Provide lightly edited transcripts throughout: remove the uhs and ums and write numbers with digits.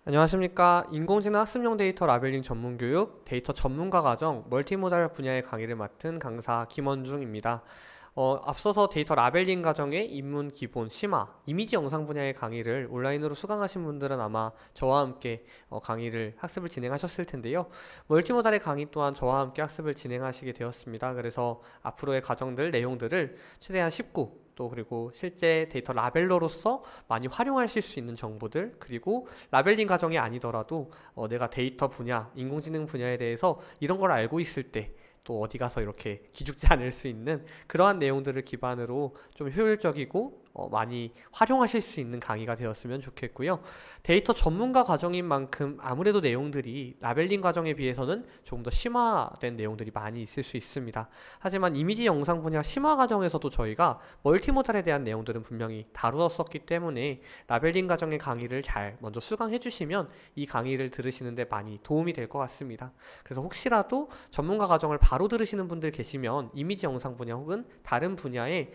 안녕하십니까. 인공지능 학습용 데이터 라벨링 전문 교육 데이터 전문가 과정 멀티모달 분야의 강의를 맡은 강사 김원중입니다. 앞서서 데이터 라벨링 과정의 입문, 기본, 심화, 이미지 영상 분야의 강의를 온라인으로 수강하신 분들은 아마 저와 함께 강의를 학습을 진행하셨을 텐데요. 멀티모달의 강의 또한 저와 함께 학습을 진행하시게 되었습니다. 그래서 앞으로의 과정들, 내용들을 최대한 쉽고 또 그리고 실제 데이터 라벨러로서 많이 활용하실 수 있는 정보들, 그리고 라벨링 과정이 아니더라도 내가 데이터 분야, 인공지능 분야에 대해서 이런 걸 알고 있을 때 또 어디 가서 이렇게 기죽지 않을 수 있는 그러한 내용들을 기반으로 좀 효율적이고 많이 활용하실 수 있는 강의가 되었으면 좋겠고요. 데이터 전문가 과정인 만큼 아무래도 내용들이 라벨링 과정에 비해서는 조금 더 심화된 내용들이 많이 있을 수 있습니다. 하지만 이미지 영상 분야 심화 과정에서도 저희가 멀티모달에 대한 내용들은 분명히 다루었었기 때문에 라벨링 과정의 강의를 잘 먼저 수강해 주시면 이 강의를 들으시는데 많이 도움이 될 것 같습니다. 그래서 혹시라도 전문가 과정을 바로 들으시는 분들 계시면 이미지 영상 분야 혹은 다른 분야의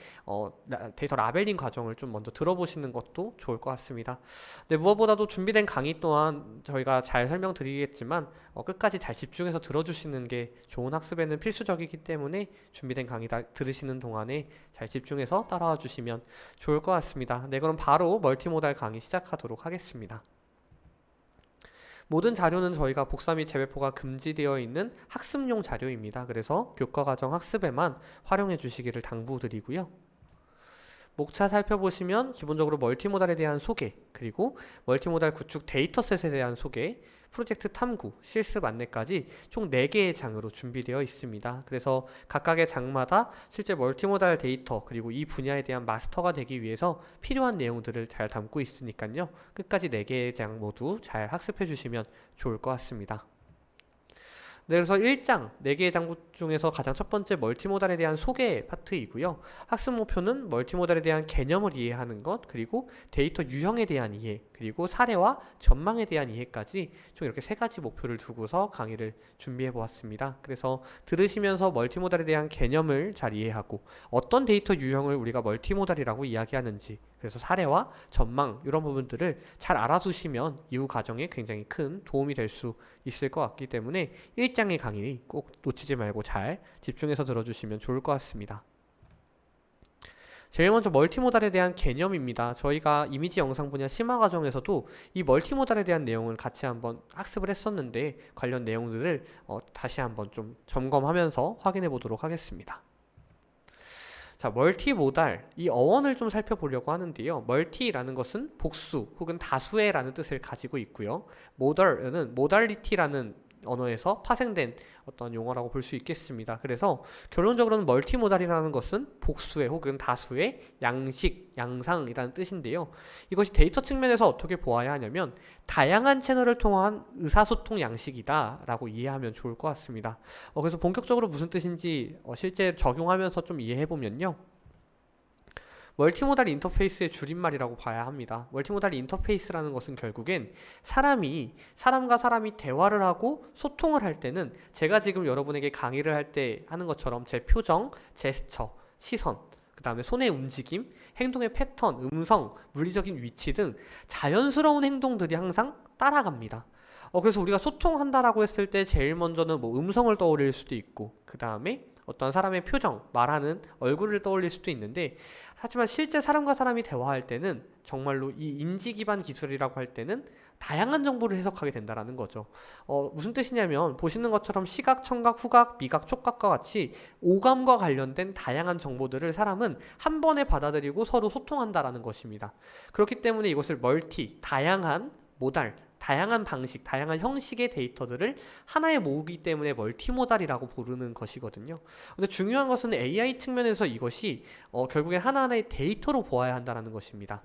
데이터 라벨링 과정을 좀 먼저 들어보시는 것도 좋을 것 같습니다. 네, 무엇보다도 준비된 강의 또한 저희가 잘 설명드리겠지만 끝까지 잘 집중해서 들어주시는 게 좋은 학습에는 필수적이기 때문에 준비된 강의 들으시는 동안에 잘 집중해서 따라와 주시면 좋을 것 같습니다. 네, 그럼 바로 멀티모달 강의 시작하도록 하겠습니다. 모든 자료는 저희가 복사 및 재배포가 금지되어 있는 학습용 자료입니다. 그래서 교과과정 학습에만 활용해 주시기를 당부드리고요. 목차 살펴보시면 기본적으로 멀티모달에 대한 소개, 그리고 멀티모달 구축 데이터셋에 대한 소개, 프로젝트 탐구, 실습 안내까지 총 4개의 장으로 준비되어 있습니다. 그래서 각각의 장마다 실제 멀티모달 데이터, 그리고 이 분야에 대한 마스터가 되기 위해서 필요한 내용들을 잘 담고 있으니까요. 끝까지 4개의 장 모두 잘 학습해 주시면 좋을 것 같습니다. 네, 그래서 1장, 4개의 장 중에서 가장 첫 번째 멀티모달에 대한 소개 파트이고요. 학습 목표는 멀티모달에 대한 개념을 이해하는 것, 그리고 데이터 유형에 대한 이해, 그리고 사례와 전망에 대한 이해까지 총 이렇게 3가지 목표를 두고서 강의를 준비해 보았습니다. 그래서 들으시면서 멀티모달에 대한 개념을 잘 이해하고 어떤 데이터 유형을 우리가 멀티모달이라고 이야기하는지, 그래서 사례와 전망 이런 부분들을 잘 알아두시면 이후 과정에 굉장히 큰 도움이 될 수 있을 것 같기 때문에 1장의 강의 꼭 놓치지 말고 잘 집중해서 들어주시면 좋을 것 같습니다. 제일 먼저 멀티모달에 대한 개념입니다. 저희가 이미지 영상 분야 심화 과정에서도 이 멀티모달에 대한 내용을 같이 한번 학습을 했었는데 관련 내용들을 다시 한번 좀 점검하면서 확인해 보도록 하겠습니다. 자, 멀티모달, 이 어원을 좀 살펴보려고 하는데요. 멀티라는 것은 복수 혹은 다수의 라는 뜻을 가지고 있고요. 모달은 모달리티라는 언어에서 파생된 어떤 용어라고 볼 수 있겠습니다. 그래서 결론적으로는 멀티모달이라는 것은 복수의 혹은 다수의 양식, 양상이라는 뜻인데요. 이것이 데이터 측면에서 어떻게 보아야 하냐면 다양한 채널을 통한 의사소통 양식이다 라고 이해하면 좋을 것 같습니다. 그래서 본격적으로 무슨 뜻인지 실제 적용하면서 좀 이해해보면요. 멀티모달 인터페이스의 줄임말이라고 봐야 합니다. 멀티모달 인터페이스라는 것은 결국엔 사람과 사람이 대화를 하고 소통을 할 때는 제가 지금 여러분에게 강의를 할 때 하는 것처럼 제 표정, 제스처, 시선, 그 다음에 손의 움직임, 행동의 패턴, 음성, 물리적인 위치 등 자연스러운 행동들이 항상 따라갑니다. 그래서 우리가 소통한다라고 했을 때 제일 먼저는 뭐 음성을 떠올릴 수도 있고, 그 다음에 어떤 사람의 표정, 말하는 얼굴을 떠올릴 수도 있는데, 하지만 실제 사람과 사람이 대화할 때는 정말로 이 인지 기반 기술이라고 할 때는 다양한 정보를 해석하게 된다라는 거죠. 무슨 뜻이냐면 보시는 것처럼 시각, 청각, 후각, 미각, 촉각과 같이 오감과 관련된 다양한 정보들을 사람은 한 번에 받아들이고 서로 소통한다라는 것입니다. 그렇기 때문에 이것을 다양한 모달, 다양한 방식, 다양한 형식의 데이터들을 하나에 모으기 때문에 멀티모달이라고 부르는 것이거든요. 근데 중요한 것은 AI 측면에서 이것이 결국엔 하나하나의 데이터로 보아야 한다는 것입니다.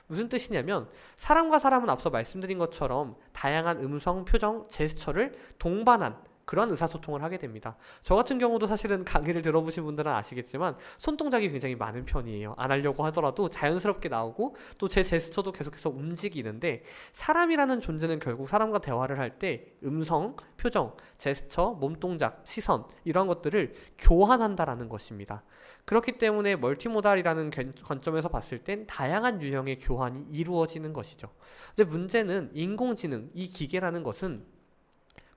무슨 뜻이냐면 사람과 사람은 앞서 말씀드린 것처럼 다양한 음성, 표정, 제스처를 동반한 그런 의사소통을 하게 됩니다. 저 같은 경우도 사실은 강의를 들어보신 분들은 아시겠지만 손동작이 굉장히 많은 편이에요. 안 하려고 하더라도 자연스럽게 나오고 또 제 제스처도 계속해서 움직이는데, 사람이라는 존재는 결국 사람과 대화를 할 때 음성, 표정, 제스처, 몸동작, 시선 이런 것들을 교환한다라는 것입니다. 그렇기 때문에 멀티모달이라는 관점에서 봤을 땐 다양한 유형의 교환이 이루어지는 것이죠. 근데 문제는 인공지능, 이 기계라는 것은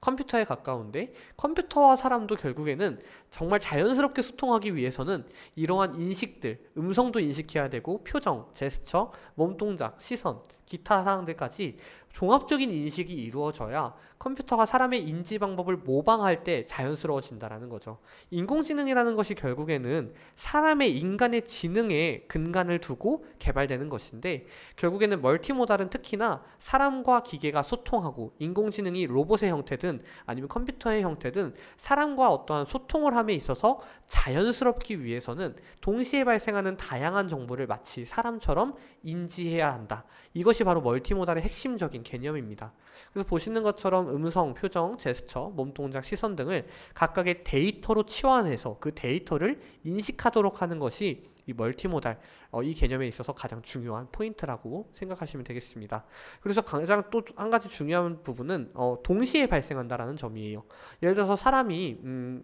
컴퓨터에 가까운데, 컴퓨터와 사람도 결국에는 정말 자연스럽게 소통하기 위해서는 이러한 인식들, 음성도 인식해야 되고 표정, 제스처, 몸동작, 시선, 기타 사항들까지 종합적인 인식이 이루어져야 컴퓨터가 사람의 인지 방법을 모방할 때 자연스러워진다라는 거죠. 인공지능이라는 것이 결국에는 사람의, 인간의 지능에 근간을 두고 개발되는 것인데, 결국에는 멀티모달은 특히나 사람과 기계가 소통하고, 인공지능이 로봇의 형태든 아니면 컴퓨터의 형태든 사람과 어떠한 소통을 함에 있어서 자연스럽기 위해서는 동시에 발생하는 다양한 정보를 마치 사람처럼 인지해야 한다. 이것이 바로 멀티모달의 핵심적인 개념입니다. 그래서 보시는 것처럼 음성, 표정, 제스처, 몸동작, 시선 등을 각각의 데이터로 치환해서 그 데이터를 인식하도록 하는 것이 이 멀티모달, 이 개념에 있어서 가장 중요한 포인트라고 생각하시면 되겠습니다. 그래서 가장 또 한 가지 중요한 부분은 동시에 발생한다라는 점이에요. 예를 들어서 사람이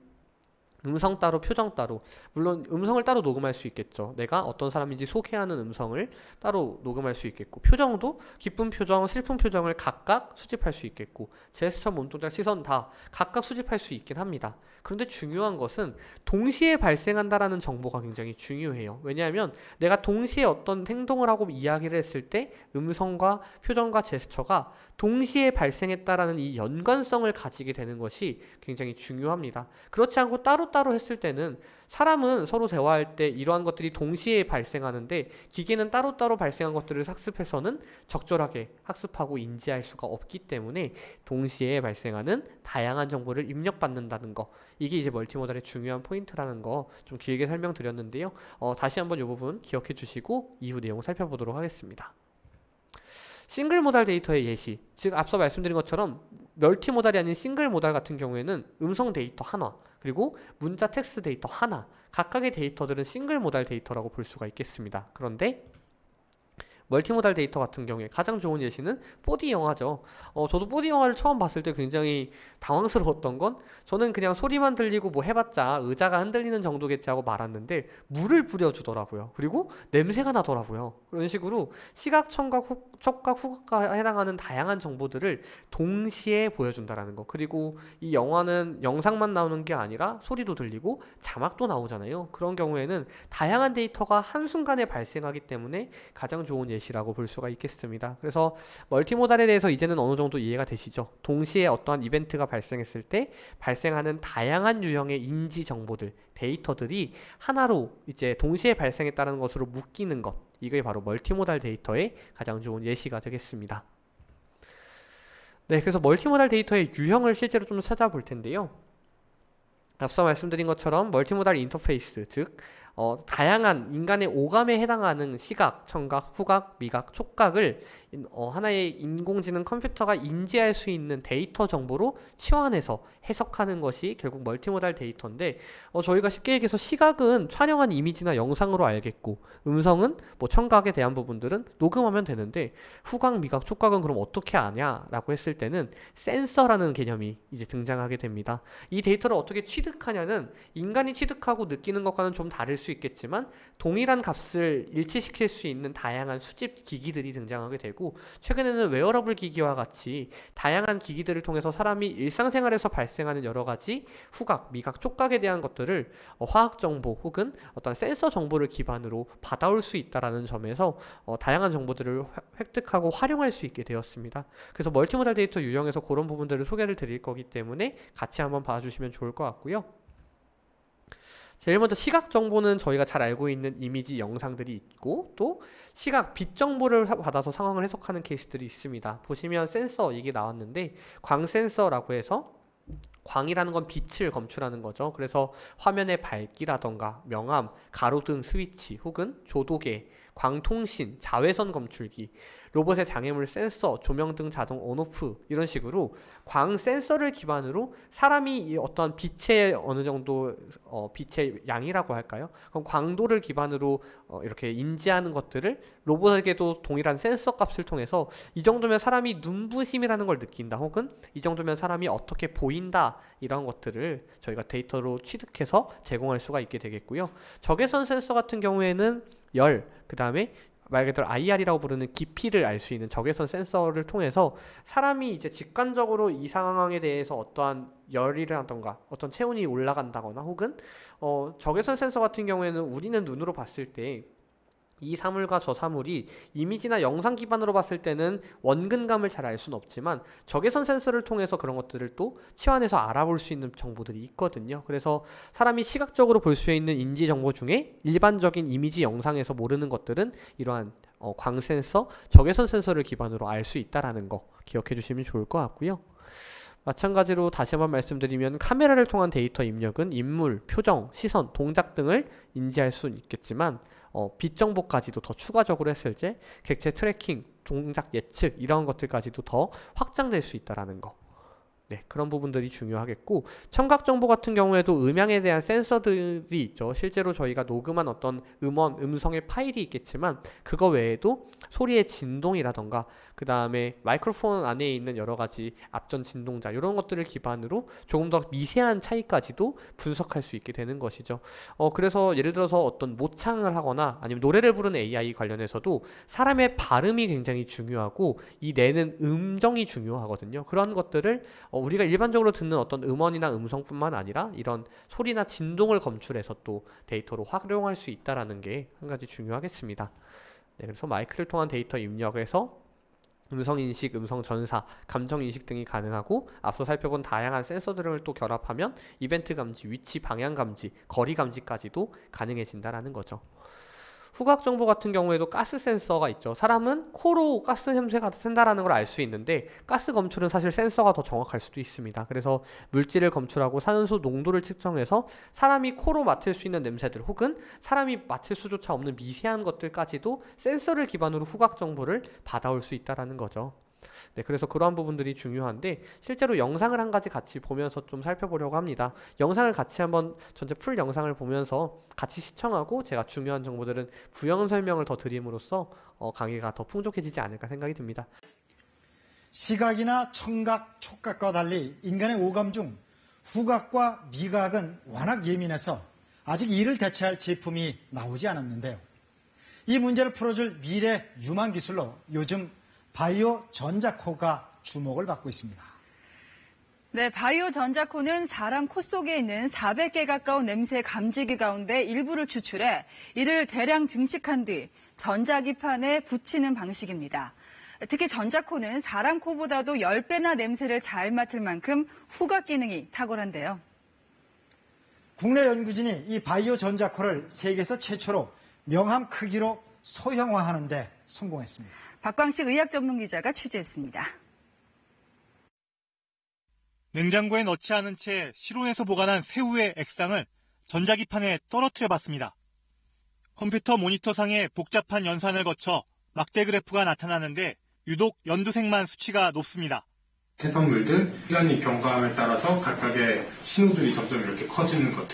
음성 따로, 표정 따로. 물론 음성을 따로 녹음할 수 있겠죠. 내가 어떤 사람인지 소개하는 음성을 따로 녹음할 수 있겠고, 표정도 기쁜 표정, 슬픈 표정을 각각 수집할 수 있겠고, 제스처, 몸동작, 시선 다 각각 수집할 수 있긴 합니다. 그런데 중요한 것은 동시에 발생한다라는 정보가 굉장히 중요해요. 왜냐하면 내가 동시에 어떤 행동을 하고 이야기를 했을 때 음성과 표정과 제스처가 동시에 발생했다라는 이 연관성을 가지게 되는 것이 굉장히 중요합니다. 그렇지 않고 따로따로 했을 때는, 사람은 서로 대화할 때 이러한 것들이 동시에 발생하는데 기계는 따로따로 발생한 것들을 학습해서는 적절하게 학습하고 인지할 수가 없기 때문에 동시에 발생하는 다양한 정보를 입력받는다는 거, 이게 이제 멀티모달의 중요한 포인트라는 거 좀 길게 설명드렸는데요. 다시 한번 이 부분 기억해 주시고 이후 내용 살펴보도록 하겠습니다. 싱글 모달 데이터의 예시, 즉 앞서 말씀드린 것처럼 멀티모달이 아닌 싱글 모달 같은 경우에는 음성 데이터 하나, 그리고 문자 텍스트 데이터 하나, 각각의 데이터들은 싱글 모달 데이터라고 볼 수가 있겠습니다. 그런데 멀티모달 데이터 같은 경우에 가장 좋은 예시는 4D 영화죠. 저도 4D 영화를 처음 봤을 때 굉장히 당황스러웠던 건, 저는 그냥 소리만 들리고 뭐 해봤자 의자가 흔들리는 정도겠지 하고 말았는데 물을 뿌려주더라고요. 그리고 냄새가 나더라고요. 그런 식으로 시각, 청각, 촉각, 후각에 해당하는 다양한 정보들을 동시에 보여준다라는 거. 그리고 이 영화는 영상만 나오는 게 아니라 소리도 들리고 자막도 나오잖아요. 그런 경우에는 다양한 데이터가 한순간에 발생하기 때문에 가장 좋은 예시라고 볼 수가 있겠습니다. 그래서 멀티모달에 대해서 이제는 어느 정도 이해가 되시죠? 동시에 어떠한 이벤트가 발생했을 때 발생하는 다양한 유형의 인지 정보들, 데이터들이 하나로 이제 동시에 발생했다는 것으로 묶이는 것, 이게 바로 멀티모달 데이터의 가장 좋은 예시가 되겠습니다. 네, 그래서 멀티모달 데이터의 유형을 실제로 좀 찾아볼 텐데요. 앞서 말씀드린 것처럼 멀티모달 인터페이스, 즉 다양한 인간의 오감에 해당하는 시각, 청각, 후각, 미각, 촉각을 하나의 인공지능 컴퓨터가 인지할 수 있는 데이터 정보로 치환해서 해석하는 것이 결국 멀티모달 데이터인데, 저희가 쉽게 얘기해서 시각은 촬영한 이미지나 영상으로 알겠고, 음성은 뭐 청각에 대한 부분들은 녹음하면 되는데, 후각, 미각, 촉각은 그럼 어떻게 아냐라고 했을 때는 센서라는 개념이 이제 등장하게 됩니다. 이 데이터를 어떻게 취득하냐는 인간이 취득하고 느끼는 것과는 좀 다를 수 있겠지만 동일한 값을 일치시킬 수 있는 다양한 수집 기기들이 등장하게 되고, 최근에는 웨어러블 기기와 같이 다양한 기기들을 통해서 사람이 일상생활에서 발생하는 여러 가지 후각, 미각, 촉각에 대한 것들을 화학 정보 혹은 어떤 센서 정보를 기반으로 받아올 수 있다라는 점에서 다양한 정보들을 획득하고 활용할 수 있게 되었습니다. 그래서 멀티모달 데이터 유형에서 그런 부분들을 소개를 드릴 거기 때문에 같이 한번 봐주시면 좋을 것 같고요. 제일 먼저 시각 정보는 저희가 잘 알고 있는 이미지, 영상들이 있고, 또 시각, 빛 정보를 받아서 상황을 해석하는 케이스들이 있습니다. 보시면 센서 이게 나왔는데, 광 센서라고 해서 광이라는 건 빛을 검출하는 거죠. 그래서 화면의 밝기라던가 명암, 가로등 스위치 혹은 조도계, 광통신, 자외선 검출기, 로봇의 장애물 센서, 조명 등 자동 온오프 이런 식으로 광 센서를 기반으로 사람이 이 어떠한 빛의 어느 정도 빛의 양이라고 할까요? 그럼 광도를 기반으로 이렇게 인지하는 것들을 로봇에게도 동일한 센서 값을 통해서 이 정도면 사람이 눈부심이라는 걸 느낀다, 혹은 이 정도면 사람이 어떻게 보인다, 이런 것들을 저희가 데이터로 취득해서 제공할 수가 있게 되겠고요. 적외선 센서 같은 경우에는 열, 그 다음에 말 그대로 IR이라고 부르는 깊이를 알 수 있는 적외선 센서를 통해서 사람이 이제 직관적으로 이 상황에 대해서 어떠한 열이라던가 어떤 체온이 올라간다거나, 혹은 적외선 센서 같은 경우에는 우리는 눈으로 봤을 때 이 사물과 저 사물이 이미지나 영상 기반으로 봤을 때는 원근감을 잘 알 수는 없지만 적외선 센서를 통해서 그런 것들을 또 치환해서 알아볼 수 있는 정보들이 있거든요. 그래서 사람이 시각적으로 볼 수 있는 인지 정보 중에 일반적인 이미지 영상에서 모르는 것들은 이러한 광 센서, 적외선 센서를 기반으로 알 수 있다라는 거 기억해 주시면 좋을 것 같고요. 마찬가지로 다시 한번 말씀드리면 카메라를 통한 데이터 입력은 인물, 표정, 시선, 동작 등을 인지할 수는 있겠지만 빛 정보까지도 더 추가적으로 했을 때 객체 트래킹, 동작 예측 이런 것들까지도 더 확장될 수 있다라는 거. 네, 그런 부분들이 중요하겠고, 청각 정보 같은 경우에도 음향에 대한 센서들이 있죠. 실제로 저희가 녹음한 어떤 음원, 음성의 파일이 있겠지만 그거 외에도 소리의 진동이라던가 그 다음에 마이크로폰 안에 있는 여러 가지 앞전 진동자 이런 것들을 기반으로 조금 더 미세한 차이까지도 분석할 수 있게 되는 것이죠. 그래서 예를 들어서 어떤 모창을 하거나 아니면 노래를 부르는 AI 관련해서도 사람의 발음이 굉장히 중요하고 이 내는 음정이 중요하거든요. 그런 것들을 우리가 일반적으로 듣는 어떤 음원이나 음성뿐만 아니라 이런 소리나 진동을 검출해서 또 데이터로 활용할 수 있다는 게 한 가지 중요하겠습니다. 네, 그래서 마이크를 통한 데이터 입력에서 음성인식, 음성전사, 감정인식 등이 가능하고, 앞서 살펴본 다양한 센서들을 또 결합하면 이벤트 감지, 위치 방향 감지, 거리 감지까지도 가능해진다는 거죠. 후각 정보 같은 경우에도 가스 센서가 있죠. 사람은 코로 가스 냄새가 센다라는 걸 알 수 있는데 가스 검출은 사실 센서가 더 정확할 수도 있습니다. 그래서 물질을 검출하고 산소 농도를 측정해서 사람이 코로 맡을 수 있는 냄새들, 혹은 사람이 맡을 수조차 없는 미세한 것들까지도 센서를 기반으로 후각 정보를 받아올 수 있다는 거죠. 네, 그래서 그러한 부분들이 중요한데 실제로 영상을 한 가지 같이 보면서 좀 살펴보려고 합니다. 영상을 같이 한번 전체 풀 영상을 보면서 같이 시청하고 제가 중요한 정보들은 부연 설명을 더 드림으로써 강의가 더 풍족해지지 않을까 생각이 듭니다. 시각이나 청각, 촉각과 달리 인간의 오감 중 후각과 미각은 워낙 예민해서 아직 이를 대체할 제품이 나오지 않았는데요. 이 문제를 풀어줄 미래 유망 기술로 요즘 바이오 전자코가 주목을 받고 있습니다. 네, 바이오 전자코는 사람 코 속에 있는 400개 가까운 냄새 감지기 가운데 일부를 추출해 이를 대량 증식한 뒤 전자기판에 붙이는 방식입니다. 특히 전자코는 사람 코보다도 10배나 냄새를 잘 맡을 만큼 후각 기능이 탁월한데요. 국내 연구진이 이 바이오 전자코를 세계에서 최초로 명함 크기로 소형화하는 데 성공했습니다. 박광식 의학 전문 기자가 취재했습니다. 냉장고에 넣지 않은 채 실온에서 보관한 새우의 액상을 전자기판에 떨어뜨려 봤습니다. 컴퓨터 모니터상에 복잡한 연산을 거쳐 막대 그래프가 나타나는데 유독 연두색만 수치가 높습니다. 해산물들 시간이 경과함에 따라서 각각의 신호들이 점점 이렇게 커지는 것.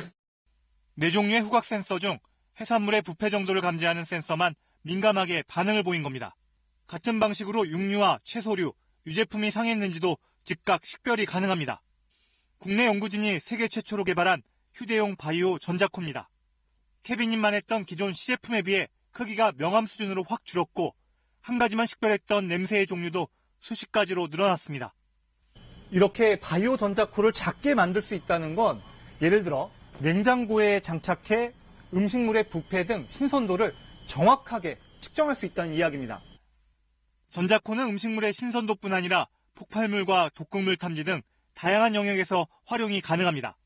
네 종류의 후각 센서 중 해산물의 부패 정도를 감지하는 센서만 민감하게 반응을 보인 겁니다. 같은 방식으로 육류와 채소류, 유제품이 상했는지도 즉각 식별이 가능합니다. 국내 연구진이 세계 최초로 개발한 휴대용 바이오 전자코입니다. 케빈님만 했던 기존 시제품에 비해 크기가 명암 수준으로 확 줄었고 한 가지만 식별했던 냄새의 종류도 수십 가지로 늘어났습니다. 이렇게 바이오 전자코를 작게 만들 수 있다는 건 예를 들어 냉장고에 장착해 음식물의 부패 등 신선도를 정확하게 측정할 수 있다는 이야기입니다. 전자코는 음식물의 신선도뿐 아니라 폭발물과 독극물 탐지 등 다양한 영역에서 활용이 가능합니다.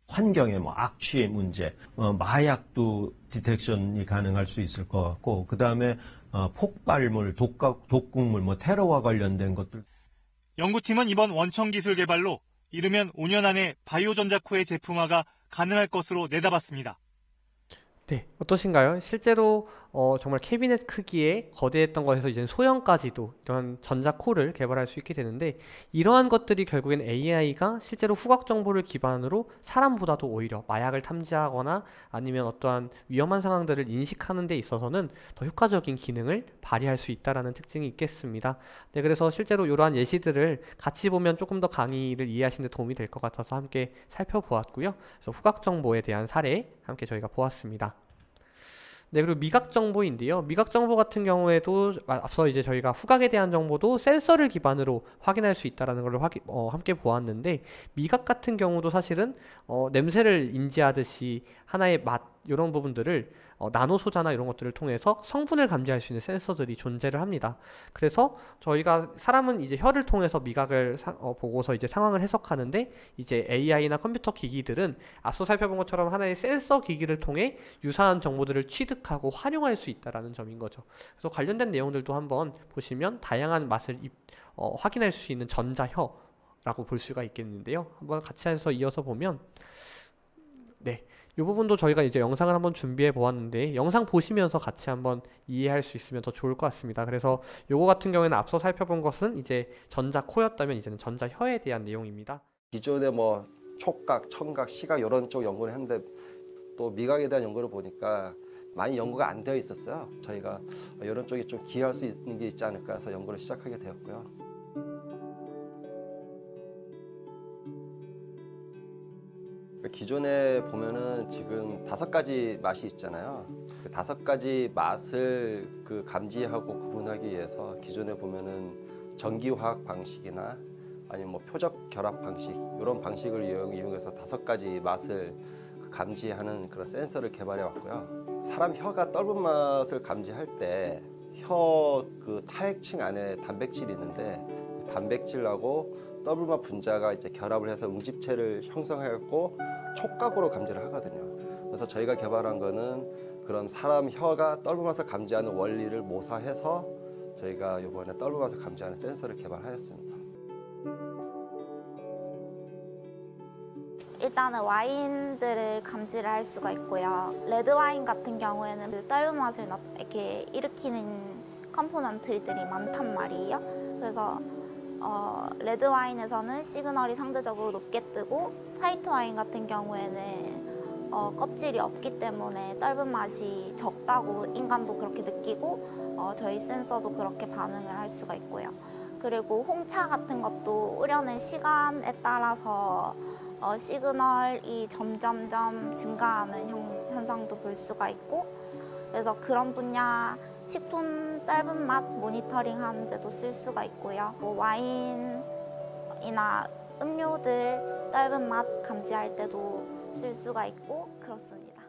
환경의 악취의 문제, 마약도 디텍션이 가능할 수 있을 것 같고, 그 다음에 폭발물, 독극물, 테러와 관련된 것들. 연구팀은 이번 원천 기술 개발로 이르면 5년 안에 바이오 전자코의 제품화가 가능할 것으로 내다봤습니다. 네, 어떠신가요? 실제로 정말 캐비넷 크기의 거대했던 것에서 이제 소형까지도 이런 전자코를 개발할 수 있게 되는데, 이러한 것들이 결국엔 AI가 실제로 후각 정보를 기반으로 사람보다도 오히려 마약을 탐지하거나 아니면 어떠한 위험한 상황들을 인식하는 데 있어서는 더 효과적인 기능을 발휘할 수 있다라는 특징이 있겠습니다. 네, 그래서 실제로 이러한 예시들을 같이 보면 조금 더 강의를 이해하시는 데 도움이 될 것 같아서 함께 살펴보았고요. 그래서 후각 정보에 대한 사례 함께 저희가 보았습니다. 네, 그리고 미각 정보인데요. 미각 정보 같은 경우에도 앞서 이제 저희가 후각에 대한 정보도 센서를 기반으로 확인할 수 있다라는 걸 함께 보았는데, 미각 같은 경우도 사실은 냄새를 인지하듯이 하나의 맛 이런 부분들을 나노 소자나 이런 것들을 통해서 성분을 감지할 수 있는 센서들이 존재를 합니다. 그래서 저희가 사람은 이제 혀를 통해서 미각을 보고서 이제 상황을 해석하는데, 이제 AI나 컴퓨터 기기들은 앞서 살펴본 것처럼 하나의 센서 기기를 통해 유사한 정보들을 취득하고 활용할 수 있다라는 점인 거죠. 그래서 관련된 내용들도 한번 보시면 다양한 맛을 확인할 수 있는 전자혀라고 볼 수가 있겠는데요. 한번 같이 해서 이어서 보면, 네, 이 부분도 저희가 이제 영상을 한번 준비해 보았는데, 영상 보시면서 같이 한번 이해할 수 있으면 더 좋을 것 같습니다. 그래서 요거 같은 경우에는 앞서 살펴본 것은 이제 전자코였다면 이제는 전자혀에 대한 내용입니다. 기존에 뭐 촉각, 청각, 시각 이런 쪽 연구를 했는데 또 미각에 대한 연구를 보니까 많이 연구가 안 되어 있었어요. 저희가 이런 쪽이 좀 기여할 수 있는 게 있지 않을까 해서 연구를 시작하게 되었고요. 기존에 보면은 지금 5가지 맛이 있잖아요. 그 5가지 맛을 감지하고 구분하기 위해서 기존에 보면은 전기화학 방식이나 아니면 뭐 표적 결합 방식 이런 방식을 이용해서 5가지 맛을 감지하는 그런 센서를 개발해 왔고요. 사람 혀가 떫은 맛을 감지할 때 혀 타액층 안에 단백질이 있는데 그 단백질하고 떫은 맛 분자가 이제 결합을 해서 응집체를 형성해갖고 촉각으로 감지를 하거든요. 그래서 저희가 개발한 거는 그런 사람 혀가 떫은 맛을 감지하는 원리를 모사해서 저희가 이번에 떫은 맛을 감지하는 센서를 개발하였습니다. 일단은 와인들을 감지를 할 수가 있고요. 레드 와인 같은 경우에는 그 떫은 맛을 이렇게 일으키는 컴포넌트들이 많단 말이에요. 그래서 레드 와인에서는 시그널이 상대적으로 높게 뜨고, 화이트 와인 같은 경우에는 껍질이 없기 때문에 떫은 맛이 적다고 인간도 그렇게 느끼고 저희 센서도 그렇게 반응을 할 수가 있고요. 그리고 홍차 같은 것도 우려낸 시간에 따라서 시그널이 점점점 증가하는 현상도 볼 수가 있고, 그래서 그런 분야 식품 떫은 맛 모니터링 하는 데도 쓸 수가 있고요. 뭐 와인이나 음료들 떫은 맛 감지할 때도 쓸 수가 있고 그렇습니다.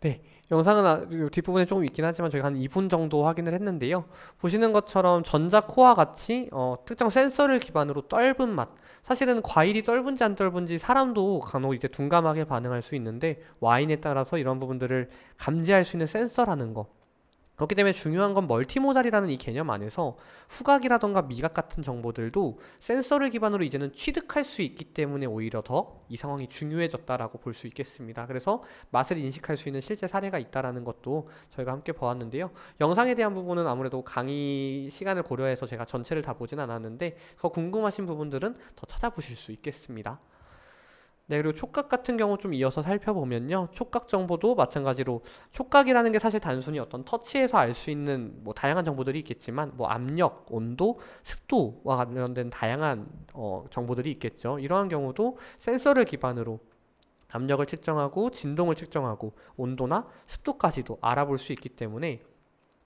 네, 영상은 뒷부분에 조금 있긴 하지만 저희가 한 2분 정도 확인을 했는데요. 보시는 것처럼 전자코와 같이 특정 센서를 기반으로 떫은 맛, 사실은 과일이 떫은지 안 떫은지 사람도 간혹 이제 둔감하게 반응할 수 있는데, 와인에 따라서 이런 부분들을 감지할 수 있는 센서라는 거, 그렇기 때문에 중요한 건 멀티모달이라는 이 개념 안에서 후각이라던가 미각 같은 정보들도 센서를 기반으로 이제는 취득할 수 있기 때문에 오히려 더 이 상황이 중요해졌다라고 볼 수 있겠습니다. 그래서 맛을 인식할 수 있는 실제 사례가 있다라는 것도 저희가 함께 보았는데요. 영상에 대한 부분은 아무래도 강의 시간을 고려해서 제가 전체를 다 보진 않았는데, 더 궁금하신 부분들은 더 찾아보실 수 있겠습니다. 네, 그리고 촉각 같은 경우 좀 이어서 살펴보면요. 촉각 정보도 마찬가지로, 촉각이라는 게 사실 단순히 어떤 터치에서 알 수 있는 뭐 다양한 정보들이 있겠지만, 뭐 압력, 온도, 습도와 관련된 다양한 정보들이 있겠죠. 이러한 경우도 센서를 기반으로 압력을 측정하고 진동을 측정하고 온도나 습도까지도 알아볼 수 있기 때문에,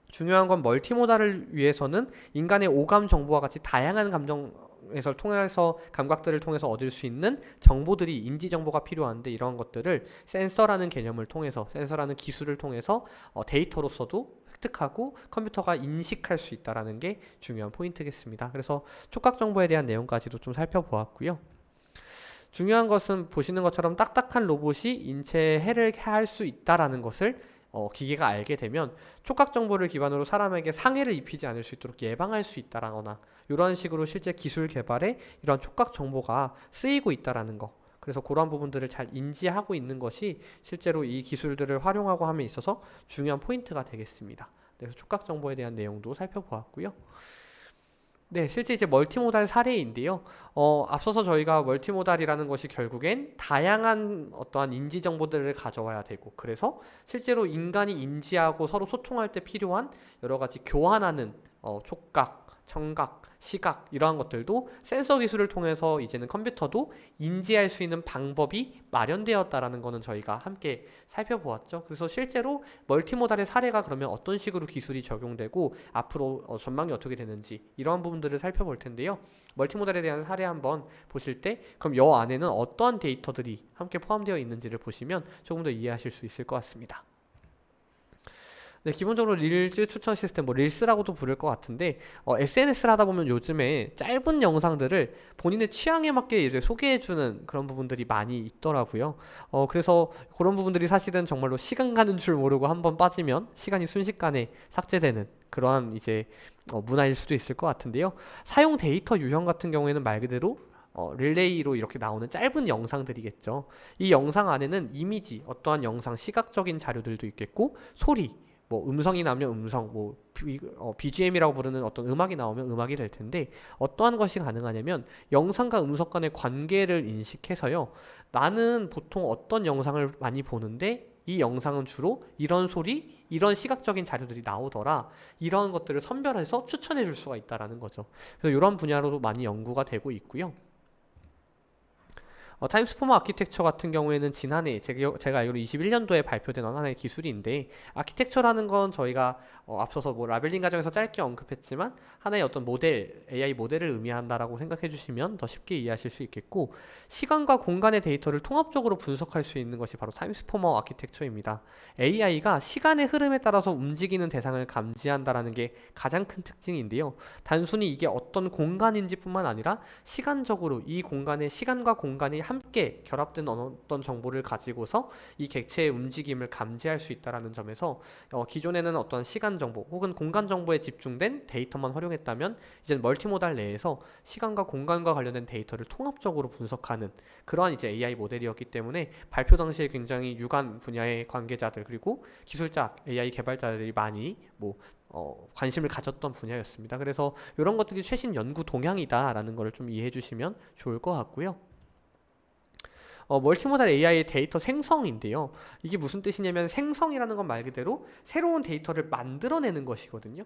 중요한 건 멀티모달을 위해서는 인간의 오감 정보와 같이 다양한 감정에서 통해서 감각들을 통해서 얻을 수 있는 정보들이, 인지 정보가 필요한데, 이런 것들을 센서라는 개념을 통해서, 센서라는 기술을 통해서 데이터로서도 획득하고 컴퓨터가 인식할 수 있다는 게 중요한 포인트겠습니다. 그래서 촉각 정보에 대한 내용까지도 좀 살펴보았고요. 중요한 것은 보시는 것처럼 딱딱한 로봇이 인체에 해를 할 수 있다라는 것을 기계가 알게 되면 촉각 정보를 기반으로 사람에게 상해를 입히지 않을 수 있도록 예방할 수 있다라거나, 이런 식으로 실제 기술 개발에 이런 촉각 정보가 쓰이고 있다라는 거, 그래서 그러한 부분들을 잘 인지하고 있는 것이 실제로 이 기술들을 활용하고 함에 있어서 중요한 포인트가 되겠습니다. 그래서 촉각 정보에 대한 내용도 살펴보았고요. 네, 실제 이제 멀티모달 사례인데요. 앞서서 저희가 멀티모달이라는 것이 결국엔 다양한 어떠한 인지 정보들을 가져와야 되고, 그래서 실제로 인간이 인지하고 서로 소통할 때 필요한 여러 가지 교환하는 촉각, 청각, 시각 이러한 것들도 센서 기술을 통해서 이제는 컴퓨터도 인지할 수 있는 방법이 마련되었다라는 것은 저희가 함께 살펴보았죠. 그래서 실제로 멀티모달의 사례가 그러면 어떤 식으로 기술이 적용되고 앞으로 전망이 어떻게 되는지 이러한 부분들을 살펴볼 텐데요. 멀티모달에 대한 사례 한번 보실 때 그럼 이 안에는 어떠한 데이터들이 함께 포함되어 있는지를 보시면 조금 더 이해하실 수 있을 것 같습니다. 네, 기본적으로 릴즈 추천 시스템, 뭐 릴스라고도 부를 것 같은데 SNS를 하다 보면 요즘에 짧은 영상들을 본인의 취향에 맞게 이제 소개해주는 그런 부분들이 많이 있더라고요. 그래서 그런 부분들이 사실은 정말로 시간 가는 줄 모르고 한번 빠지면 시간이 순식간에 삭제되는 그러한 이제 문화일 수도 있을 것 같은데요. 사용 데이터 유형 같은 경우에는 말 그대로 릴레이로 이렇게 나오는 짧은 영상들이겠죠. 이 영상 안에는 이미지, 어떠한 영상, 시각적인 자료들도 있겠고, 소리, 뭐 음성이 나오면 음성, 뭐 BGM이라고 부르는 어떤 음악이 나오면 음악이 될 텐데, 어떠한 것이 가능하냐면 영상과 음성 간의 관계를 인식해서요, 나는 보통 어떤 영상을 많이 보는데 이 영상은 주로 이런 소리, 이런 시각적인 자료들이 나오더라, 이런 것들을 선별해서 추천해 줄 수가 있다라는 거죠. 그래서 이런 분야로도 많이 연구가 되고 있고요. 타임스포머 아키텍처 같은 경우에는 지난해 제가 알기로 21년도에 발표된 하나의 기술인데, 아키텍처라는 건 저희가 앞서서 뭐 라벨링 과정에서 짧게 언급했지만 하나의 어떤 모델, AI 모델을 의미한다라고 생각해 주시면 더 쉽게 이해하실 수 있겠고, 시간과 공간의 데이터를 통합적으로 분석할 수 있는 것이 바로 타임스포머 아키텍처입니다. AI가 시간의 흐름에 따라서 움직이는 대상을 감지한다라는 게 가장 큰 특징인데요. 단순히 이게 어떤 공간인지 뿐만 아니라 시간적으로 이 공간의 시간과 공간이 함께 결합된 어떤 정보를 가지고서 이 객체의 움직임을 감지할 수 있다는 점에서 기존에는 어떤 시간 정보 혹은 공간 정보에 집중된 데이터만 활용했다면 이제는 멀티모달 내에서 시간과 공간과 관련된 데이터를 통합적으로 분석하는 그러한 이제 AI 모델이었기 때문에 발표 당시에 굉장히 유관 분야의 관계자들 그리고 기술자, AI 개발자들이 많이 관심을 가졌던 분야였습니다. 그래서 이런 것들이 최신 연구 동향이다라는 걸 좀 이해해 주시면 좋을 것 같고요. 멀티모달 AI의 데이터 생성인데요. 이게 무슨 뜻이냐면 생성이라는 건 말 그대로 새로운 데이터를 만들어내는 것이거든요.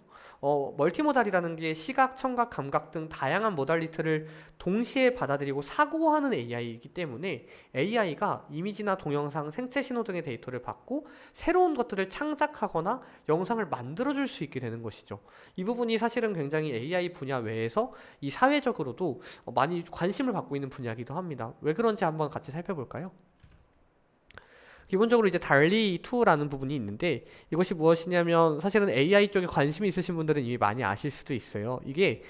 멀티모달이라는 게 시각, 청각, 감각 등 다양한 모달리티를 동시에 받아들이고 사고하는 AI이기 때문에 AI가 이미지나 동영상, 생체 신호 등의 데이터를 받고 새로운 것들을 창작하거나 영상을 만들어줄 수 있게 되는 것이죠. 이 부분이 사실은 굉장히 AI 분야 외에서 이 사회적으로도 많이 관심을 받고 있는 분야이기도 합니다. 왜 그런지 한번 같이 살펴볼까요? 기본적으로 이제 달리2라는 부분이 있는데, 이것이 무엇이냐면 사실은 AI 쪽에 관심이 있으신 분들은 이미 많이 아실 수도 있어요. 이게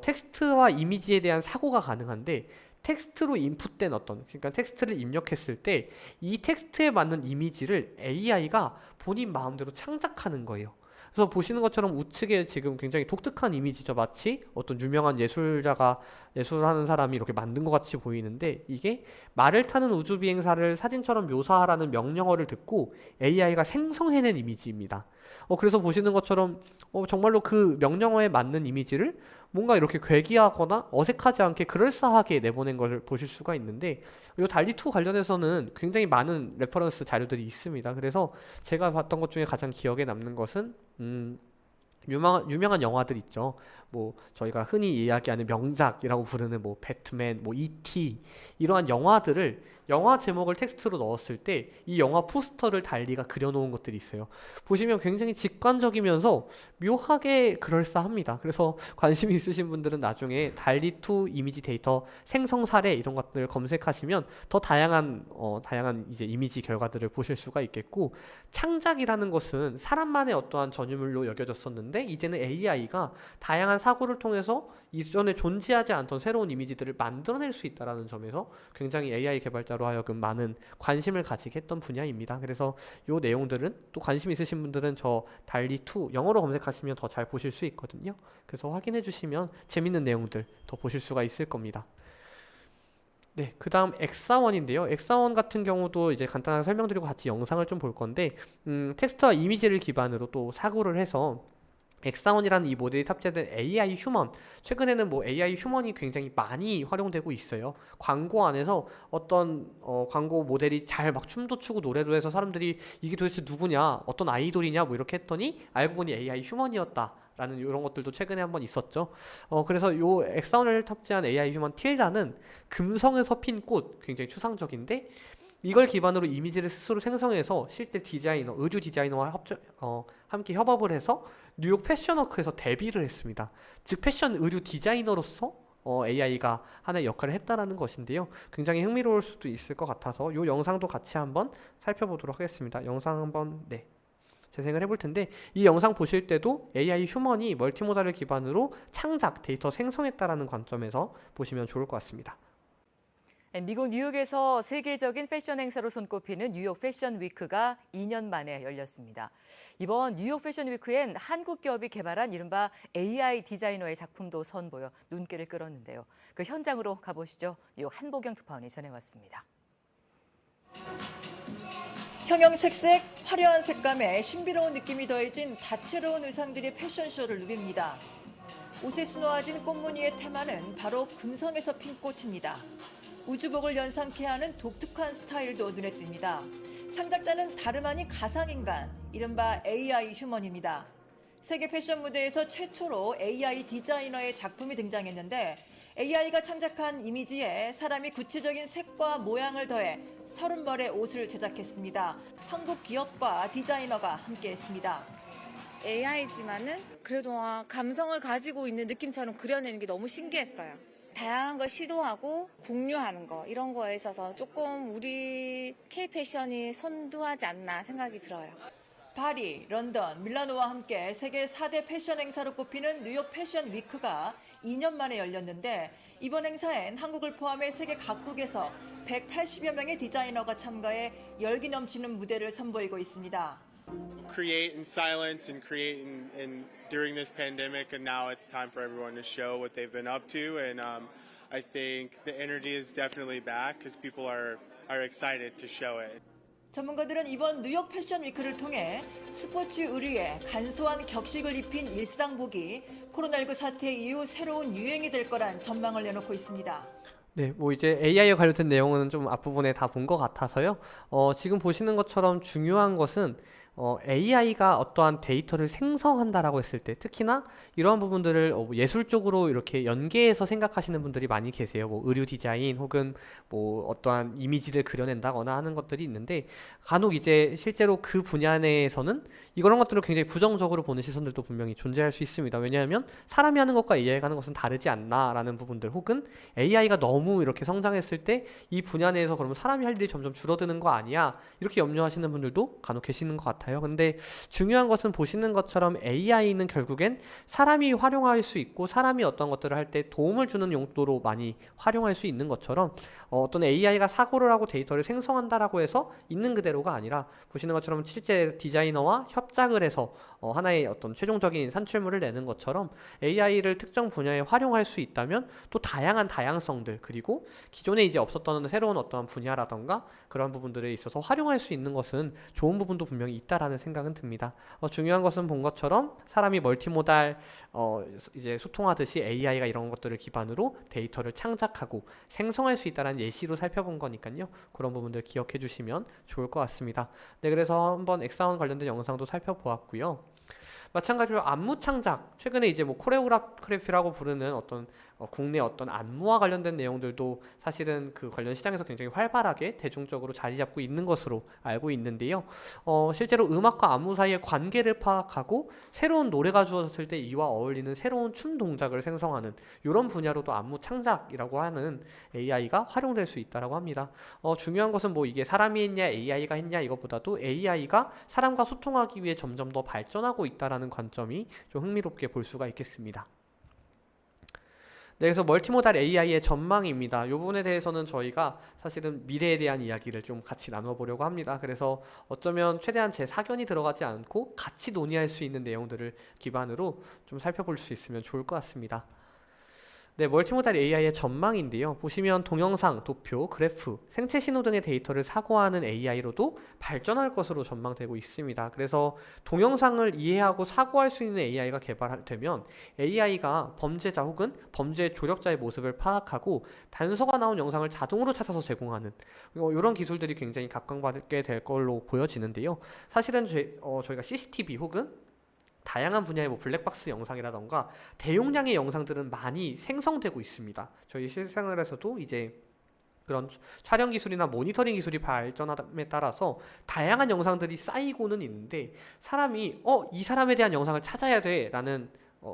텍스트와 이미지에 대한 사고가 가능한데, 텍스트로 인풋된 그러니까 텍스트를 입력했을 때 이 텍스트에 맞는 이미지를 AI가 본인 마음대로 창작하는 거예요. 그래서 보시는 것처럼 우측에 지금 굉장히 독특한 이미지죠. 마치 어떤 유명한 예술자가 예술하는 사람이 이렇게 만든 것 같이 보이는데, 이게 말을 타는 우주 비행사를 사진처럼 묘사하라는 명령어를 듣고 AI가 생성해낸 이미지입니다. 그래서 보시는 것처럼 정말로 그 명령어에 맞는 이미지를 뭔가 이렇게 괴기하거나 어색하지 않게 그럴싸하게 내보낸 것을 보실 수가 있는데, 이 달리2 관련해서는 굉장히 많은 레퍼런스 자료들이 있습니다. 그래서 제가 봤던 것 중에 가장 기억에 남는 것은 유명한 영화들 있죠. 뭐 저희가 흔히 이야기하는 명작이라고 부르는 뭐 배트맨, 뭐 E.T. 이러한 영화들을 영화 제목을 텍스트로 넣었을 때 이 영화 포스터를 달리가 그려놓은 것들이 있어요. 보시면 굉장히 직관적이면서 묘하게 그럴싸합니다. 그래서 관심이 있으신 분들은 나중에 달리2 이미지 데이터 생성 사례 이런 것들을 검색하시면 더 다양한 이제 이미지 결과들을 보실 수가 있겠고, 창작이라는 것은 사람만의 어떠한 전유물로 여겨졌었는데 이제는 AI가 다양한 사고를 통해서 이전에 존재하지 않던 새로운 이미지들을 만들어낼 수 있다는 점에서 굉장히 AI 개발자로 하여금 많은 관심을 가지게 했던 분야입니다. 그래서 이 내용들은 또 관심 있으신 분들은 저 달리2 영어로 검색하시면 더 잘 보실 수 있거든요. 그래서 확인해 주시면 재밌는 내용들 더 보실 수가 있을 겁니다. 네, 그 다음 엑사원인데요. 엑사원 같은 경우도 이제 간단하게 설명드리고 같이 영상을 좀 볼 건데, 텍스트와 이미지를 기반으로 또 사고를 해서 엑사원이라는 이 모델이 탑재된 AI 휴먼, 최근에는 뭐 AI 휴먼이 굉장히 많이 활용되고 있어요. 광고 안에서 어떤 광고 모델이 잘 막 춤도 추고 노래도 해서 사람들이 이게 도대체 누구냐, 어떤 아이돌이냐 뭐 이렇게 했더니 알고 보니 AI 휴먼이었다 라는 이런 것들도 최근에 한번 있었죠. 그래서 요 엑사원을 탑재한 AI 휴먼 틸다는 금성에서 핀 꽃, 굉장히 추상적인데 이걸 기반으로 이미지를 스스로 생성해서 실제 디자이너, 의류 디자이너와 함께 협업을 해서 뉴욕 패션워크에서 데뷔를 했습니다. 즉 패션 의류 디자이너로서 AI가 하나의 역할을 했다라는 것인데요. 굉장히 흥미로울 수도 있을 것 같아서 이 영상도 같이 한번 살펴보도록 하겠습니다. 영상 한번 재생을 해볼 텐데 이 영상 보실 때도 AI 휴먼이 멀티모달을 기반으로 창작, 데이터 생성했다라는 관점에서 보시면 좋을 것 같습니다. 미국 뉴욕에서 세계적인 패션 행사로 손꼽히는 뉴욕 패션 위크가 2년 만에 열렸습니다. 이번 뉴욕 패션 위크엔 한국 기업이 개발한 이른바 AI 디자이너의 작품도 선보여 눈길을 끌었는데요. 그 현장으로 가보시죠. 뉴욕 한보경 특파원이 전해왔습니다. 형형색색 화려한 색감에 신비로운 느낌이 더해진 다채로운 의상들이 패션쇼를 누빕니다. 옷에 수놓아진 꽃무늬의 테마는 바로 금성에서 핀 꽃입니다. 우주복을 연상케 하는 독특한 스타일도 눈에 띕니다. 창작자는 다름 아닌 가상인간, 이른바 AI 휴먼입니다. 세계 패션 무대에서 최초로 AI 디자이너의 작품이 등장했는데 AI가 창작한 이미지에 사람이 구체적인 색과 모양을 더해 30벌의 옷을 제작했습니다. 한국 기업과 디자이너가 함께했습니다. AI지만은 그래도 감성을 가지고 있는 느낌처럼 그려내는 게 너무 신기했어요. 다양한 걸 시도하고 공유하는 거 이런 거에 있어서 조금 우리 K-패션이 선두하지 않나 생각이 들어요. 파리, 런던, 밀라노와 함께 세계 4대 패션 행사로 꼽히는 뉴욕 패션 위크가 2년 만에 열렸는데 이번 행사엔 한국을 포함해 세계 각국에서 180여 명의 디자이너가 참가해 열기 넘치는 무대를 선보이고 있습니다. Create in silence and create in during this pandemic, and now it's time for everyone to show what they've been up to. And I think the energy is definitely back because people are excited to show it. 전문가들은 이번 뉴욕 패션 위크를 통해 스포츠 의류에 간소한 격식을 입힌 일상복이 코로나19 사태 이후 새로운 유행이 될 거란 전망을 내놓고 있습니다. 네, 뭐 이제 AI에 관련된 내용은 좀 앞부분에 다 본 것 같아서요. 지금 보시는 것처럼 중요한 것은 AI가 어떠한 데이터를 생성한다라고 했을 때 특히나 이러한 부분들을 예술적으로 이렇게 연계해서 생각하시는 분들이 많이 계세요. 뭐 의류 디자인 혹은 뭐 어떠한 이미지를 그려낸다거나 하는 것들이 있는데 간혹 이제 실제로 그 분야 내에서는 이런 것들을 굉장히 부정적으로 보는 시선들도 분명히 존재할 수 있습니다. 왜냐하면 사람이 하는 것과 AI가 하는 것은 다르지 않나라는 부분들 혹은 AI가 너무 이렇게 성장했을 때 이 분야 내에서 그러면 사람이 할 일이 점점 줄어드는 거 아니야? 이렇게 염려하시는 분들도 간혹 계시는 것 같아요. 근데 중요한 것은 보시는 것처럼 AI는 결국엔 사람이 활용할 수 있고 사람이 어떤 것들을 할 때 도움을 주는 용도로 많이 활용할 수 있는 것처럼 어떤 AI가 사고를 하고 데이터를 생성한다라고 해서 있는 그대로가 아니라 보시는 것처럼 실제 디자이너와 협작을 해서 하나의 어떤 최종적인 산출물을 내는 것처럼 AI를 특정 분야에 활용할 수 있다면 또 다양한 다양성들 그리고 기존에 이제 없었던 새로운 어떠한 분야라던가 그런 부분들에 있어서 활용할 수 있는 것은 좋은 부분도 분명히 있다라는 생각은 듭니다. 중요한 것은 본 것처럼 사람이 멀티모달 이제 소통하듯이 AI가 이런 것들을 기반으로 데이터를 창작하고 생성할 수 있다는 예시로 살펴본 거니까요. 그런 부분들 기억해 주시면 좋을 것 같습니다. 네, 그래서 한번 엑사원 관련된 영상도 살펴보았고요. 마찬가지로 안무 창작, 최근에 이제 뭐 코레오그래피라고 부르는 어떤 국내 어떤 안무와 관련된 내용들도 사실은 그 관련 시장에서 굉장히 활발하게 대중적으로 자리 잡고 있는 것으로 알고 있는데요. 실제로 음악과 안무 사이의 관계를 파악하고 새로운 노래가 주어졌을 때 이와 어울리는 새로운 춤 동작을 생성하는 이런 분야로도 안무 창작이라고 하는 AI가 활용될 수 있다고 합니다. 중요한 것은 뭐 이게 사람이 했냐 AI가 했냐 이것보다도 AI가 사람과 소통하기 위해 점점 더 발전하고 있다라는 관점이 좀 흥미롭게 볼 수가 있겠습니다. 네, 그래서 멀티모달 AI의 전망입니다. 이 부분에 대해서는 저희가 사실은 미래에 대한 이야기를 좀 같이 나눠보려고 합니다. 그래서 어쩌면 최대한 제 사견이 들어가지 않고 같이 논의할 수 있는 내용들을 기반으로 좀 살펴볼 수 있으면 좋을 것 같습니다. 네, 멀티모달 AI의 전망인데요. 보시면 동영상, 도표, 그래프, 생체 신호 등의 데이터를 사고하는 AI로도 발전할 것으로 전망되고 있습니다. 그래서 동영상을 이해하고 사고할 수 있는 AI가 개발되면 AI가 범죄자 혹은 범죄 조력자의 모습을 파악하고 단서가 나온 영상을 자동으로 찾아서 제공하는 이런 기술들이 굉장히 각광받게 될 걸로 보여지는데요. 사실은 저희가 CCTV 혹은 다양한 분야의 뭐 블랙박스 영상이라던가 대용량의 영상들은 많이 생성되고 있습니다. 저희 실생활에서도 이제 그런 촬영 기술이나 모니터링 기술이 발전함에 따라서 다양한 영상들이 쌓이고는 있는데 사람이 이 사람에 대한 영상을 찾아야 돼 라는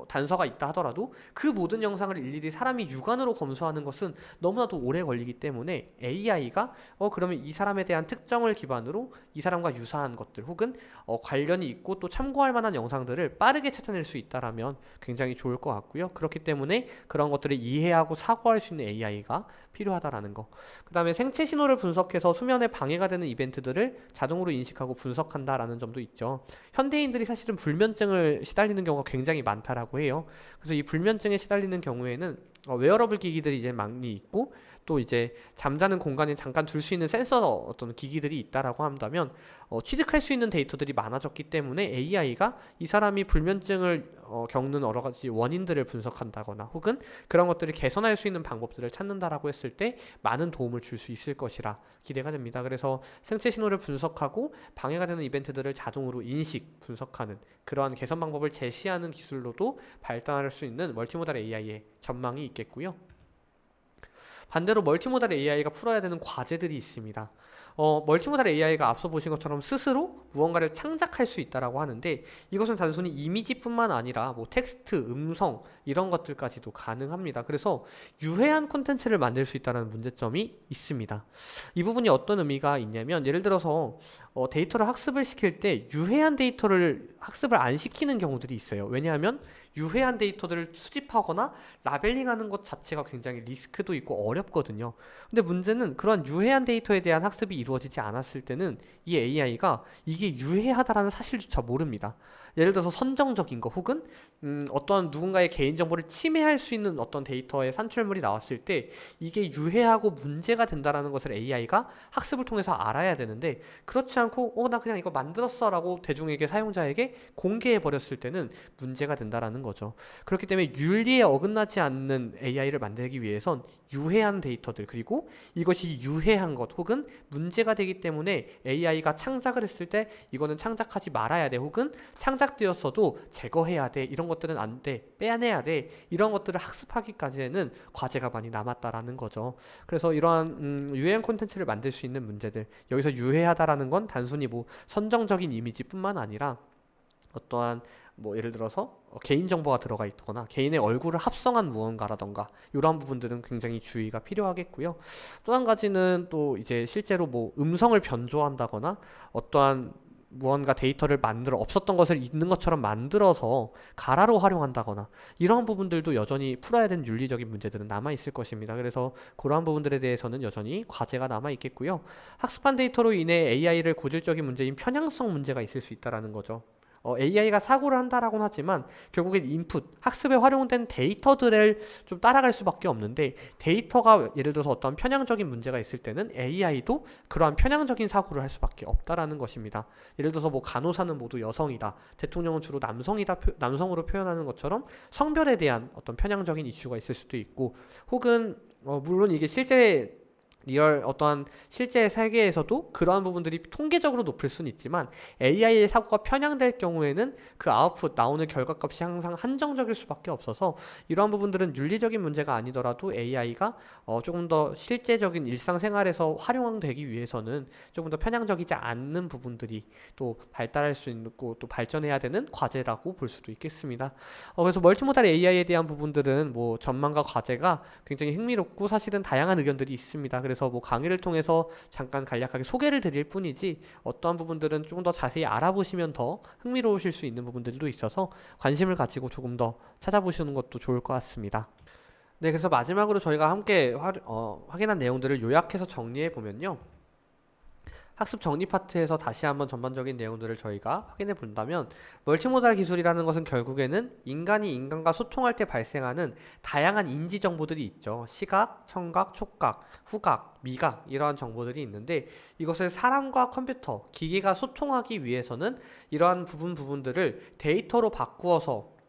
단서가 있다 하더라도 그 모든 영상을 일일이 사람이 육안으로 검수하는 것은 너무나도 오래 걸리기 때문에 AI가 그러면 이 사람에 대한 특정을 기반으로 이 사람과 유사한 것들 혹은 관련이 있고 또 참고할 만한 영상들을 빠르게 찾아낼 수 있다라면 굉장히 좋을 것 같고요. 그렇기 때문에 그런 것들을 이해하고 사고할 수 있는 AI가 필요하다라는 거. 그 다음에 생체 신호를 분석해서 수면에 방해가 되는 이벤트들을 자동으로 인식하고 분석한다라는 점도 있죠. 현대인들이 사실은 불면증을 시달리는 경우가 굉장히 많다라고 해요. 그래서 이 불면증에 시달리는 경우에는 웨어러블 기기들이 이제 많이 있고 또 이제 잠자는 공간에 잠깐 둘 수 있는 센서 어떤 기기들이 있다라고 한다면 취득할 수 있는 데이터들이 많아졌기 때문에 AI가 이 사람이 불면증을 겪는 여러 가지 원인들을 분석한다거나 혹은 그런 것들을 개선할 수 있는 방법들을 찾는다라고 했을 때 많은 도움을 줄 수 있을 것이라 기대가 됩니다. 그래서 생체 신호를 분석하고 방해가 되는 이벤트들을 자동으로 인식, 분석하는 그러한 개선 방법을 제시하는 기술로도 발달할 수 있는 멀티모달 AI의 전망이 있겠고요. 반대로 멀티모달 AI가 풀어야 되는 과제들이 있습니다. 멀티모달 AI가 앞서 보신 것처럼 스스로 무언가를 창작할 수 있다라고 하는데 이것은 단순히 이미지뿐만 아니라 뭐 텍스트, 음성 이런 것들까지도 가능합니다. 그래서 유해한 콘텐츠를 만들 수 있다는 문제점이 있습니다. 이 부분이 어떤 의미가 있냐면 예를 들어서 데이터를 학습을 시킬 때 유해한 데이터를 학습을 안 시키는 경우들이 있어요. 왜냐하면 유해한 데이터들을 수집하거나 라벨링하는 것 자체가 굉장히 리스크도 있고 어렵거든요. 근데 문제는 그런 유해한 데이터에 대한 학습이 이루어지지 않았을 때는 이 AI가 이게 유해하다라는 사실조차 모릅니다. 예를 들어서 선정적인 거 혹은 어떤 누군가의 개인정보를 침해할 수 있는 어떤 데이터의 산출물이 나왔을 때 이게 유해하고 문제가 된다라는 것을 AI가 학습을 통해서 알아야 되는데 그렇지 않고 나 그냥 이거 만들었어 라고 대중에게 사용자에게 공개해 버렸을 때는 문제가 된다라는 거죠. 그렇기 때문에 윤리에 어긋나지 않는 AI를 만들기 위해선 유해한 데이터들 그리고 이것이 유해한 것 혹은 문제가 되기 때문에 AI가 창작을 했을 때 이거는 창작하지 말아야 돼 혹은 창작되었어도 제거해야 돼 이런 것들은 안 돼 빼내야 돼 이런 것들을 학습하기까지는 과제가 많이 남았다라는 거죠. 그래서 이러한 유해한 콘텐츠를 만들 수 있는 문제들 여기서 유해하다라는 건 단순히 뭐 선정적인 이미지뿐만 아니라 어떠한 뭐 예를 들어서 개인정보가 들어가 있거나 개인의 얼굴을 합성한 무언가라던가 이러한 부분들은 굉장히 주의가 필요하겠고요. 또 한 가지는 또 이제 실제로 뭐 음성을 변조한다거나 어떠한 무언가 데이터를 만들어 없었던 것을 있는 것처럼 만들어서 가라로 활용한다거나 이러한 부분들도 여전히 풀어야 되는 윤리적인 문제들은 남아있을 것입니다. 그래서 그러한 부분들에 대해서는 여전히 과제가 남아있겠고요. 학습한 데이터로 인해 AI를 고질적인 문제인 편향성 문제가 있을 수 있다는 거죠. AI가 사고를 한다라고는 하지만 결국엔 인풋, 학습에 활용된 데이터들을 좀 따라갈 수밖에 없는데 데이터가 예를 들어서 어떤 편향적인 문제가 있을 때는 AI도 그러한 편향적인 사고를 할 수밖에 없다라는 것입니다. 예를 들어서 뭐 간호사는 모두 여성이다, 대통령은 주로 남성으로 표현하는 것처럼 성별에 대한 어떤 편향적인 이슈가 있을 수도 있고 혹은 물론 이게 실제 어떠한 실제 세계에서도 그러한 부분들이 통계적으로 높을 수는 있지만 AI의 사고가 편향될 경우에는 그 아웃풋 나오는 결과값이 항상 한정적일 수밖에 없어서 이러한 부분들은 윤리적인 문제가 아니더라도 AI가 조금 더 실제적인 일상생활에서 활용되기 위해서는 조금 더 편향적이지 않는 부분들이 또 발달할 수 있고 또 발전해야 되는 과제라고 볼 수도 있겠습니다. 그래서 멀티모달 AI에 대한 부분들은 뭐 전망과 과제가 굉장히 흥미롭고 사실은 다양한 의견들이 있습니다. 그래서 뭐 강의를 통해서 잠깐 간략하게 소개를 드릴 뿐이지 어떠한 부분들은 조금 더 자세히 알아보시면 더 흥미로우실 수 있는 부분들도 있어서 관심을 가지고 조금 더 찾아보시는 것도 좋을 것 같습니다. 네, 그래서 마지막으로 저희가 함께 확인한 내용들을 요약해서 정리해 보면요. 학습 정리 파트에서 다시 한번 전반적인 내용들을 저희가 확인해 본다면 멀티모달 기술이라는 것은 결국에는 인간이 인간과 소통할 때 발생하는 다양한 인지 정보들이 있죠. 시각, 청각, 촉각, 후각, 미각 이러한 정보들이 있는데 이것을 사람과 컴퓨터, 기계가 소통하기 위해서는 이러한 부분들을 데이터로 바꾸어서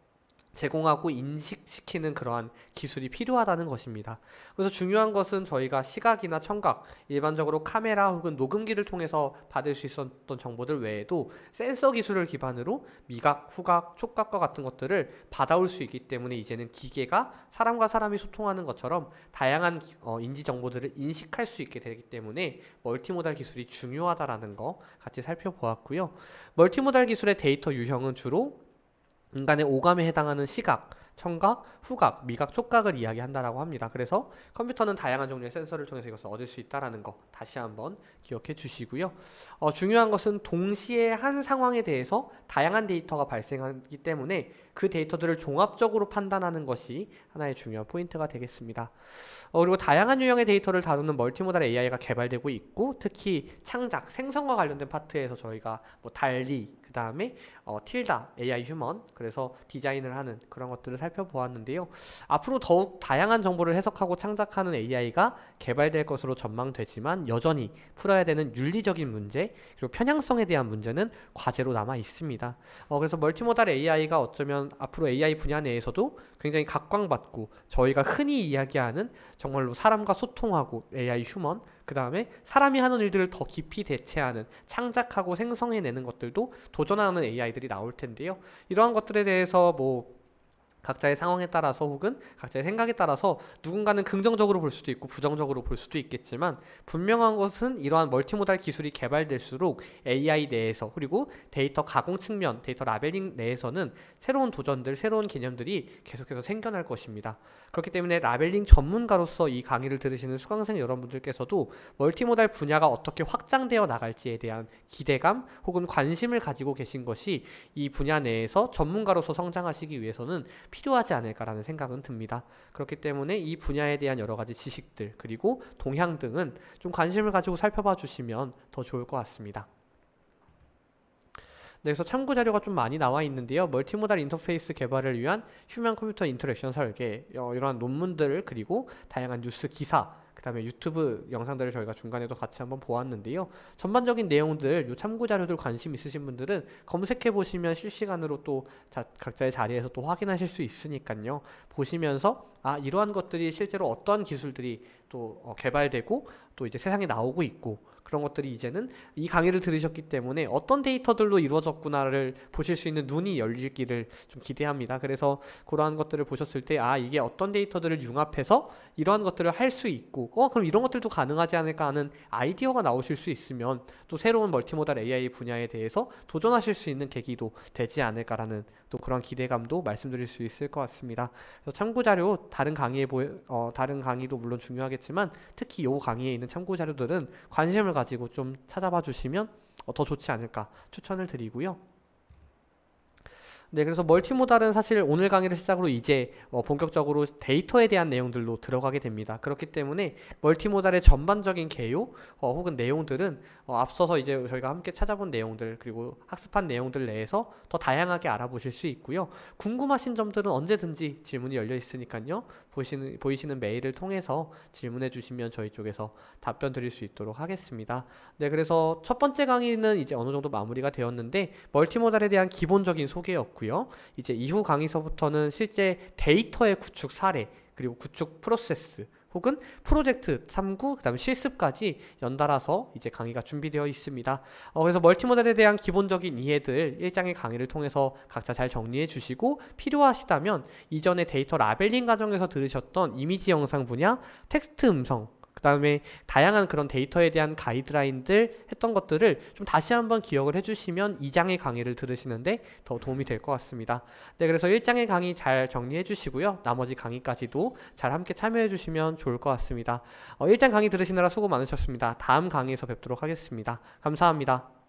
제공하고 인식시키는 그러한 기술이 필요하다는 것입니다. 그래서 중요한 것은 저희가 시각이나 청각, 일반적으로 카메라 혹은 녹음기를 통해서 받을 수 있었던 정보들 외에도 센서 기술을 기반으로 미각, 후각, 촉각과 같은 것들을 받아올 수 있기 때문에 이제는 기계가 사람과 사람이 소통하는 것처럼 다양한 인지 정보들을 인식할 수 있게 되기 때문에 멀티모달 기술이 중요하다라는 거 같이 살펴보았고요. 멀티모달 기술의 데이터 유형은 주로 인간의 오감에 해당하는 시각, 청각, 후각, 미각, 촉각을 이야기한다라고 합니다. 그래서 컴퓨터는 다양한 종류의 센서를 통해서 이것을 얻을 수 있다라는 거 다시 한번 기억해 주시고요. 중요한 것은 동시에 한 상황에 대해서 다양한 데이터가 발생하기 때문에 그 데이터들을 종합적으로 판단하는 것이 하나의 중요한 포인트가 되겠습니다. 그리고 다양한 유형의 데이터를 다루는 멀티모달 AI가 개발되고 있고 특히 창작, 생성과 관련된 파트에서 저희가 뭐 달리, 그 다음에 틸다, AI 휴먼, 그래서 디자인을 하는 그런 것들을 살펴보았는데요. 앞으로 더욱 다양한 정보를 해석하고 창작하는 AI가 개발될 것으로 전망되지만 여전히 풀어야 되는 윤리적인 문제, 그리고 편향성에 대한 문제는 과제로 남아 있습니다. 그래서 멀티모달 AI가 어쩌면 앞으로 AI 분야 내에서도 굉장히 각광받고 저희가 흔히 이야기하는 정말로 사람과 소통하고 AI 휴먼, 그 다음에 사람이 하는 일들을 더 깊이 대체하는 창작하고 생성해내는 것들도 도전하는 AI들이 나올 텐데요. 이러한 것들에 대해서 각자의 상황에 따라서 혹은 각자의 생각에 따라서 누군가는 긍정적으로 볼 수도 있고 부정적으로 볼 수도 있겠지만 분명한 것은 이러한 멀티모달 기술이 개발될수록 AI 내에서 그리고 데이터 가공 측면, 데이터 라벨링 내에서는 새로운 도전들, 새로운 개념들이 계속해서 생겨날 것입니다. 그렇기 때문에 라벨링 전문가로서 이 강의를 들으시는 수강생 여러분들께서도 멀티모달 분야가 어떻게 확장되어 나갈지에 대한 기대감 혹은 관심을 가지고 계신 것이 이 분야 내에서 전문가로서 성장하시기 위해서는 필요하지 않을까라는 생각은 듭니다. 그렇기 때문에 이 분야에 대한 여러 가지 지식들 그리고 동향 등은 좀 관심을 가지고 살펴봐 주시면 더 좋을 것 같습니다. 네, 그래서 참고 자료가 좀 많이 나와 있는데요. 멀티모달 인터페이스 개발을 위한 휴먼 컴퓨터 인터랙션 설계, 이러한 논문들을 그리고 다양한 뉴스 기사, 그 다음에 유튜브 영상들을 저희가 중간에도 같이 한번 보았는데요. 전반적인 내용들, 요 참고 자료들 관심 있으신 분들은 검색해 보시면 실시간으로 또 각자의 자리에서 또 확인하실 수 있으니까요. 보시면서 이러한 것들이 실제로 어떤 기술들이 또 개발되고 또 이제 세상에 나오고 있고 그런 것들이 이제는 이 강의를 들으셨기 때문에 어떤 데이터들로 이루어졌구나를 보실 수 있는 눈이 열리기를 좀 기대합니다. 그래서 그러한 것들을 보셨을 때 이게 어떤 데이터들을 융합해서 이러한 것들을 할 수 있고 그럼 이런 것들도 가능하지 않을까 하는 아이디어가 나오실 수 있으면 또 새로운 멀티모달 AI 분야에 대해서 도전하실 수 있는 계기도 되지 않을까라는 또 그런 기대감도 말씀드릴 수 있을 것 같습니다. 그래서 참고자료 다른 강의도 물론 중요하겠지만 특히 이 강의에 있는 참고자료들은 관심을 가지고 좀 찾아봐 주시면 더 좋지 않을까 추천을 드리고요. 네, 그래서 멀티모달은 사실 오늘 강의를 시작으로 이제 본격적으로 데이터에 대한 내용들로 들어가게 됩니다. 그렇기 때문에 멀티모달의 전반적인 개요 혹은 내용들은 앞서서 이제 저희가 함께 찾아본 내용들 그리고 학습한 내용들 내에서 더 다양하게 알아보실 수 있고요. 궁금하신 점들은 언제든지 질문이 열려 있으니까요. 보이시는 메일을 통해서 질문해 주시면 저희 쪽에서 답변 드릴 수 있도록 하겠습니다. 네, 그래서 첫 번째 강의는 이제 어느 정도 마무리가 되었는데 멀티모달에 대한 기본적인 소개였고요. 이제 이후 강의서부터는 실제 데이터의 구축 사례 그리고 구축 프로세스 혹은 프로젝트 탐구 그 다음에 실습까지 연달아서 이제 강의가 준비되어 있습니다. 그래서 멀티모달에 대한 기본적인 이해들 1장의 강의를 통해서 각자 잘 정리해 주시고 필요하시다면 이전에 데이터 라벨링 과정에서 들으셨던 이미지 영상 분야, 텍스트 음성 그 다음에 다양한 그런 데이터에 대한 가이드라인들 했던 것들을 좀 다시 한번 기억을 해주시면 2장의 강의를 들으시는데 더 도움이 될 것 같습니다. 네, 그래서 1장의 강의 잘 정리해 주시고요. 나머지 강의까지도 잘 함께 참여해 주시면 좋을 것 같습니다. 1장 강의 들으시느라 수고 많으셨습니다. 다음 강의에서 뵙도록 하겠습니다. 감사합니다.